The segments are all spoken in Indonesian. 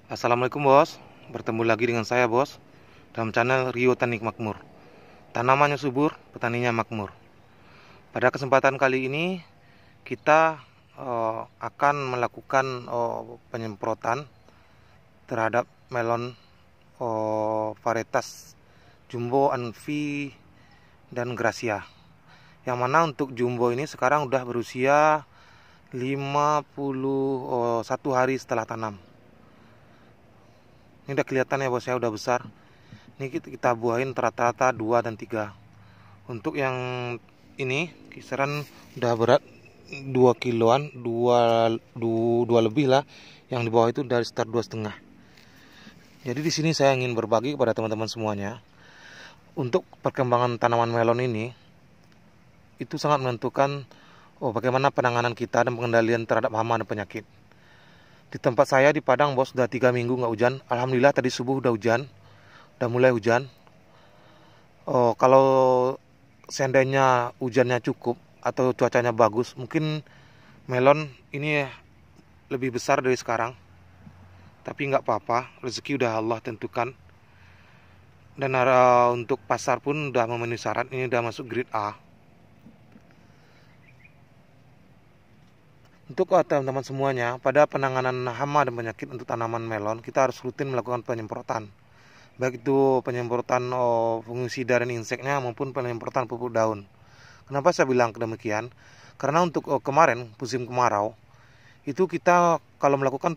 Assalamualaikum bos, bertemu lagi dengan saya bos dalam channel Rio Tani Makmur. Tanamannya subur, petaninya makmur. Pada kesempatan kali ini kita akan melakukan penyemprotan terhadap melon varietas Jumbo, Anvi, dan Gracia. Yang mana untuk Jumbo ini sekarang udah berusia 51 hari setelah tanam. Ini udah kelihatan ya bos ya, udah besar. Ini kita buahin rata-rata 2 dan 3. Untuk yang ini kisaran udah berat 2 kiloan, 2 lebih lah. Yang di bawah itu dari sekitar 2,5. Jadi di sini saya ingin berbagi kepada teman-teman semuanya. Untuk perkembangan tanaman melon ini itu sangat menentukan bagaimana penanganan kita dan pengendalian terhadap hama dan penyakit. Di tempat saya di Padang bos, udah 3 minggu nggak hujan. Alhamdulillah tadi subuh udah hujan, udah mulai hujan. Kalau seandainya hujannya cukup atau cuacanya bagus, mungkin melon ini lebih besar dari sekarang. Tapi nggak apa-apa, rezeki udah Allah tentukan. Dan untuk pasar pun udah memenuhi syarat, ini udah masuk grade A. Untuk teman-teman semuanya, pada penanganan hama dan penyakit untuk tanaman melon, kita harus rutin melakukan penyemprotan. Baik itu penyemprotan fungisida dan inseknya maupun penyemprotan pupuk daun. Kenapa saya bilang demikian? Karena untuk kemarin, musim kemarau, itu kita kalau melakukan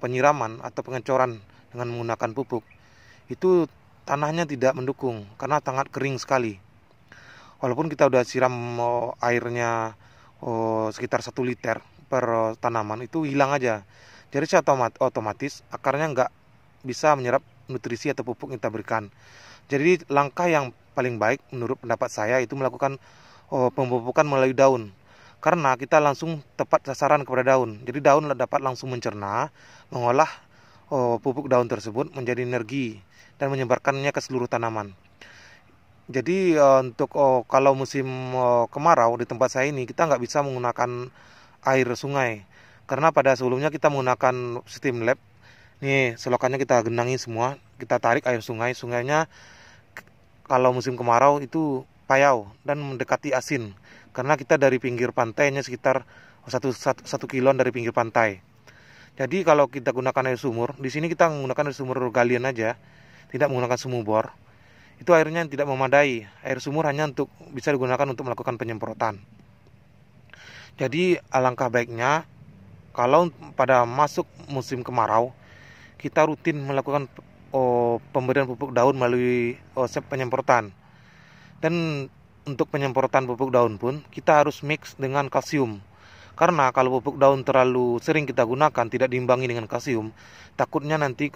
penyiraman atau pengecoran dengan menggunakan pupuk, itu tanahnya tidak mendukung karena sangat kering sekali. Walaupun kita udah siram airnya sekitar 1 liter per tanaman, itu hilang aja. Jadi secara otomatis akarnya nggak bisa menyerap nutrisi atau pupuk yang kita berikan. Jadi langkah yang paling baik menurut pendapat saya itu melakukan pemupukan melalui daun. Karena kita langsung tepat sasaran kepada daun. Jadi daun dapat langsung mencerna, mengolah pupuk daun tersebut menjadi energi dan menyebarkannya ke seluruh tanaman. Jadi untuk kalau musim kemarau di tempat saya ini kita nggak bisa menggunakan air sungai. Karena pada sebelumnya kita menggunakan sistem lab. Nih selokannya kita genangi semua, kita tarik air sungai. Sungainya kalau musim kemarau itu payau dan mendekati asin. Karena kita dari pinggir pantainya sekitar 1 kiloan dari pinggir pantai. Jadi kalau kita gunakan air sumur, di sini kita menggunakan air sumur galian aja, tidak menggunakan sumur bor. Itu airnya tidak memadai. Air sumur hanya bisa digunakan untuk melakukan penyemprotan. Jadi alangkah baiknya kalau pada masuk musim kemarau kita rutin melakukan pemberian pupuk daun melalui penyemprotan. Dan untuk penyemprotan pupuk daun pun kita harus mix dengan kalsium. Karena kalau pupuk daun terlalu sering kita gunakan tidak diimbangi dengan kalsium, takutnya nanti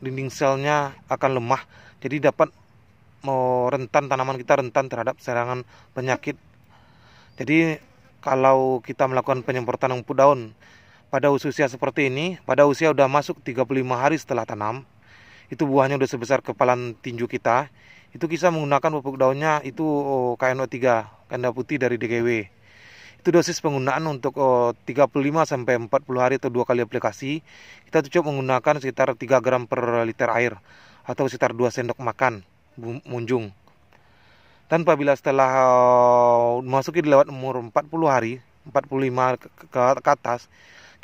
dinding selnya akan lemah. Jadi dapat tanaman kita rentan terhadap serangan penyakit. Jadi kalau kita melakukan penyemprotan pupuk daun pada usia seperti ini, pada usia udah masuk 35 hari setelah tanam, itu buahnya udah sebesar kepalan tinju kita, itu kita menggunakan pupuk daunnya itu KNO3, Kanda Putih dari DGW. Itu dosis penggunaan untuk 35 sampai 40 hari atau 2 kali aplikasi. Kita cukup menggunakan sekitar 3 gram per liter air atau sekitar 2 sendok makan munjung. Dan apabila setelah memasuki lewat umur 40 hari, 45 ke atas,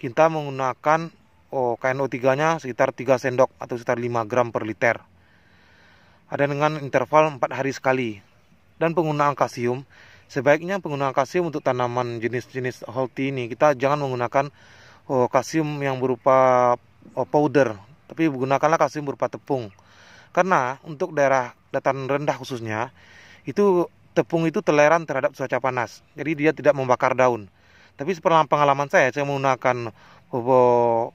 kita menggunakan KNO3-nya sekitar 3 sendok atau sekitar 5 gram per liter. Ada dengan interval 4 hari sekali. Dan penggunaan kalsium, sebaiknya penggunaan kalsium untuk tanaman jenis-jenis healthy ini, kita jangan menggunakan kalsium yang berupa powder, tapi gunakanlah kalsium berupa tepung. Karena untuk daerah dataran rendah khususnya, itu tepung itu toleran terhadap cuaca panas. Jadi dia tidak membakar daun. Tapi pengalaman saya menggunakan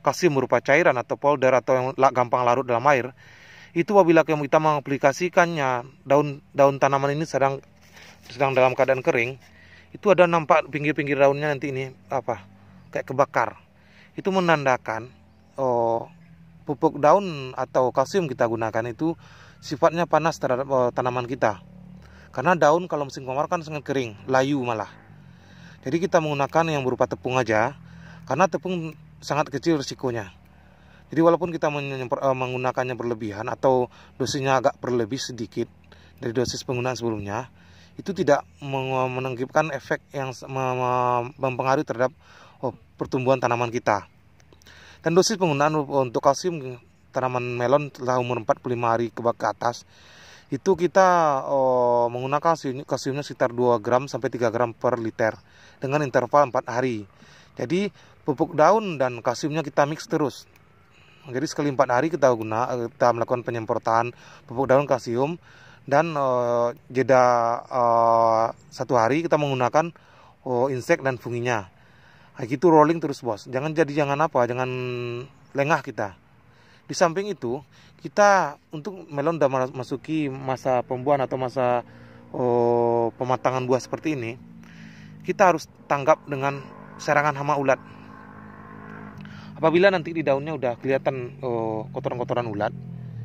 kalsium berupa cairan atau powder atau yang gampang larut dalam air. Itu apabila kita mengaplikasikannya, daun tanaman ini sedang dalam keadaan kering, itu ada nampak pinggir-pinggir daunnya nanti ini kayak kebakar. Itu menandakan pupuk daun atau kalsium kita gunakan itu sifatnya panas terhadap tanaman kita. Karena daun kalau musim kemarau kan sangat kering, layu malah. Jadi kita menggunakan yang berupa tepung aja, karena tepung sangat kecil risikonya. Jadi walaupun kita menggunakannya berlebihan atau dosisnya agak berlebih sedikit dari dosis penggunaan sebelumnya, itu tidak menangkipkan efek yang mempengaruhi terhadap pertumbuhan tanaman kita. Dan dosis penggunaan untuk kalsium tanaman melon setelah umur 45 hari ke atas, itu kita menggunakan kalsiumnya sekitar 2 gram sampai 3 gram per liter dengan interval 4 hari. Jadi pupuk daun dan kalsiumnya kita mix terus. Jadi sekali 4 hari kita melakukan penyemprotan pupuk daun kalsium, dan jeda 1 hari kita menggunakan insek dan funginya. Nah, gitu rolling terus bos. Jangan lengah kita. Di samping itu, kita untuk melon udah masuki masa pembuahan atau masa pematangan buah seperti ini, kita harus tanggap dengan serangan hama ulat. Apabila nanti di daunnya udah kelihatan kotoran-kotoran ulat,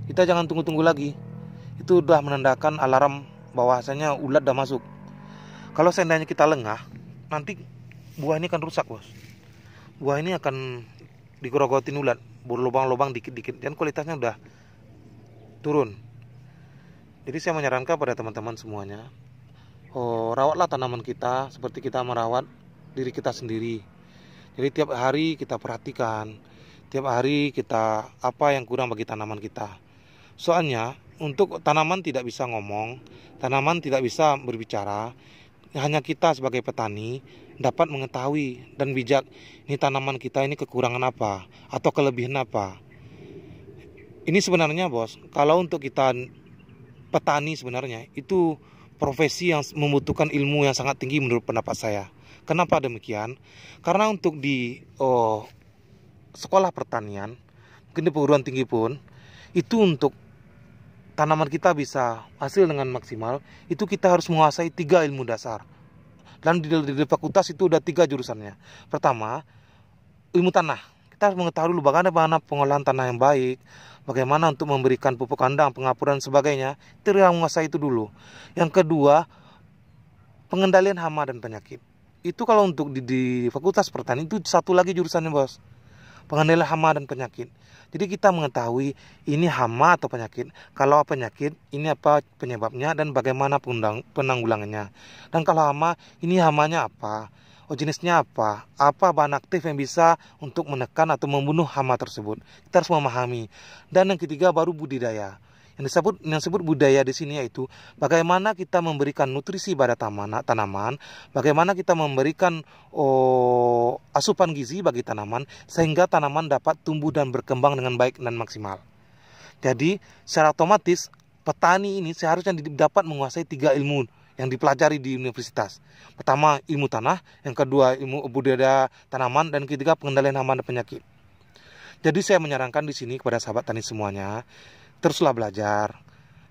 kita jangan tunggu-tunggu lagi. Itu udah menandakan alarm bahwasanya ulat udah masuk. Kalau seandainya kita lengah, nanti buah ini akan rusak bos. Buah ini akan digerogotin ulat, berlubang-lubang dikit-dikit, dan kualitasnya udah turun. Jadi saya menyarankan pada teman-teman semuanya, rawatlah tanaman kita seperti kita merawat diri kita sendiri. Jadi tiap hari kita perhatikan, tiap hari kita apa yang kurang bagi tanaman kita. Soalnya untuk tanaman tidak bisa ngomong, tanaman tidak bisa berbicara. Hanya kita sebagai petani dapat mengetahui dan bijak, ini tanaman kita ini kekurangan apa atau kelebihan apa. Ini sebenarnya bos, kalau untuk kita petani sebenarnya itu profesi yang membutuhkan ilmu yang sangat tinggi menurut pendapat saya. Kenapa demikian? Karena untuk di sekolah pertanian, mungkin di perguruan tinggi pun, itu untuk tanaman kita bisa hasil dengan maksimal, itu kita harus menguasai 3 ilmu dasar. Dan di fakultas itu ada 3 jurusannya. Pertama, ilmu tanah. Kita harus mengetahui dulu bagaimana pengolahan tanah yang baik, bagaimana untuk memberikan pupuk kandang, pengapuran dan sebagainya. Itu yang menguasai itu dulu. Yang kedua, pengendalian hama dan penyakit. Itu kalau untuk di fakultas pertanian itu satu lagi jurusannya bos, pengendalian hama dan penyakit. Jadi kita mengetahui ini hama atau penyakit. Kalau penyakit, ini apa penyebabnya dan bagaimana penanggulangannya. Dan kalau hama, ini hamanya apa, jenisnya apa bahan aktif yang bisa untuk menekan atau membunuh hama tersebut. Kita harus memahami. Dan yang ketiga baru budidaya. Yang disebut budaya di sini yaitu bagaimana kita memberikan nutrisi pada tanaman, bagaimana kita memberikan asupan gizi bagi tanaman sehingga tanaman dapat tumbuh dan berkembang dengan baik dan maksimal. Jadi secara otomatis petani ini seharusnya dapat menguasai 3 ilmu yang dipelajari di universitas. Pertama ilmu tanah, yang kedua ilmu budidaya tanaman, dan ketiga pengendalian hama dan penyakit. Jadi saya menyarankan di sini kepada sahabat tani semuanya, teruslah belajar.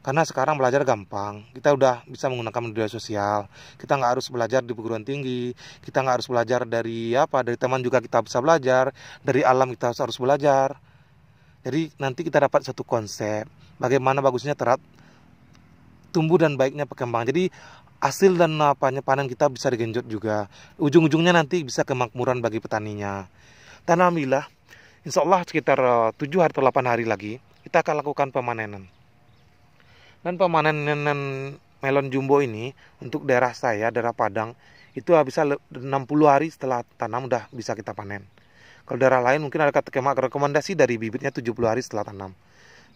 Karena sekarang belajar gampang. Kita udah bisa menggunakan media sosial. Kita nggak harus belajar di perguruan tinggi. Kita nggak harus belajar dari teman juga kita bisa belajar. Dari alam kita harus belajar. Jadi nanti kita dapat satu konsep bagaimana bagusnya tumbuh dan baiknya perkembangan. Jadi hasil dan panen kita bisa digenjot juga. Ujung-ujungnya nanti bisa kemakmuran bagi petaninya. Dan alhamdulillah, insya Allah sekitar 7 atau 8 hari lagi kita akan lakukan pemanenan. Dan pemanenan melon jumbo ini untuk daerah saya, daerah Padang, itu bisa 60 hari setelah tanam udah bisa kita panen. Kalau daerah lain mungkin ada rekomendasi dari bibitnya 70 hari setelah tanam.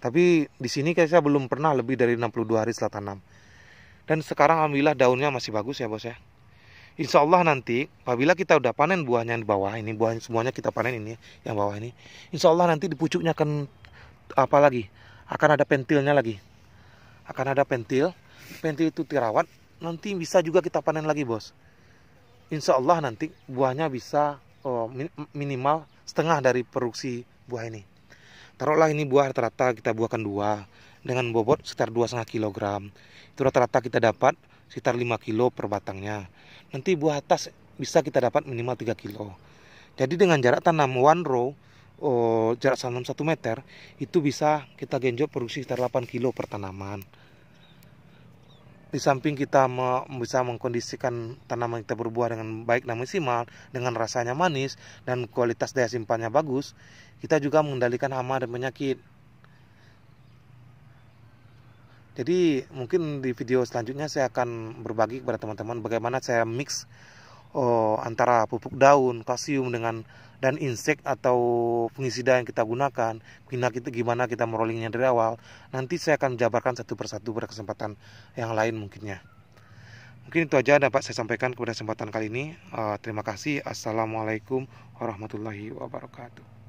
Tapi di sini saya belum pernah lebih dari 62 hari setelah tanam. Dan sekarang alhamdulillah daunnya masih bagus ya bos ya. Insya Allah nanti apabila kita udah panen buahnya di bawah ini, buahnya semuanya kita panen ini, yang bawah ini, insya Allah nanti di pucuknya akan akan ada pentilnya lagi. Akan ada pentil itu dirawat, nanti bisa juga kita panen lagi bos. Insya Allah nanti buahnya bisa minimal setengah dari produksi buah ini. Taruhlah ini buah rata-rata kita buahkan 2 dengan bobot sekitar 2,5 kg. Itu rata-rata kita dapat sekitar 5 kilo per batangnya. Nanti buah atas bisa kita dapat minimal 3 kilo. Jadi dengan jarak tanam 1 row, jarak tanam 1 meter, itu bisa kita genjot produksi sekitar 8 kilo per tanaman. Di samping kita bisa mengkondisikan tanaman kita berbuah dengan baik dan maksimal, dengan rasanya manis dan kualitas daya simpannya bagus, kita juga mengendalikan hama dan penyakit. Jadi mungkin di video selanjutnya saya akan berbagi kepada teman-teman bagaimana saya mix antara pupuk daun, kalsium dan insek atau fungisida yang kita gunakan, gimana kita merollingnya dari awal. Nanti saya akan menjabarkan satu persatu pada kesempatan yang lain mungkinnya. Mungkin itu aja dapat saya sampaikan pada kesempatan kali ini. Terima kasih. Assalamualaikum warahmatullahi wabarakatuh.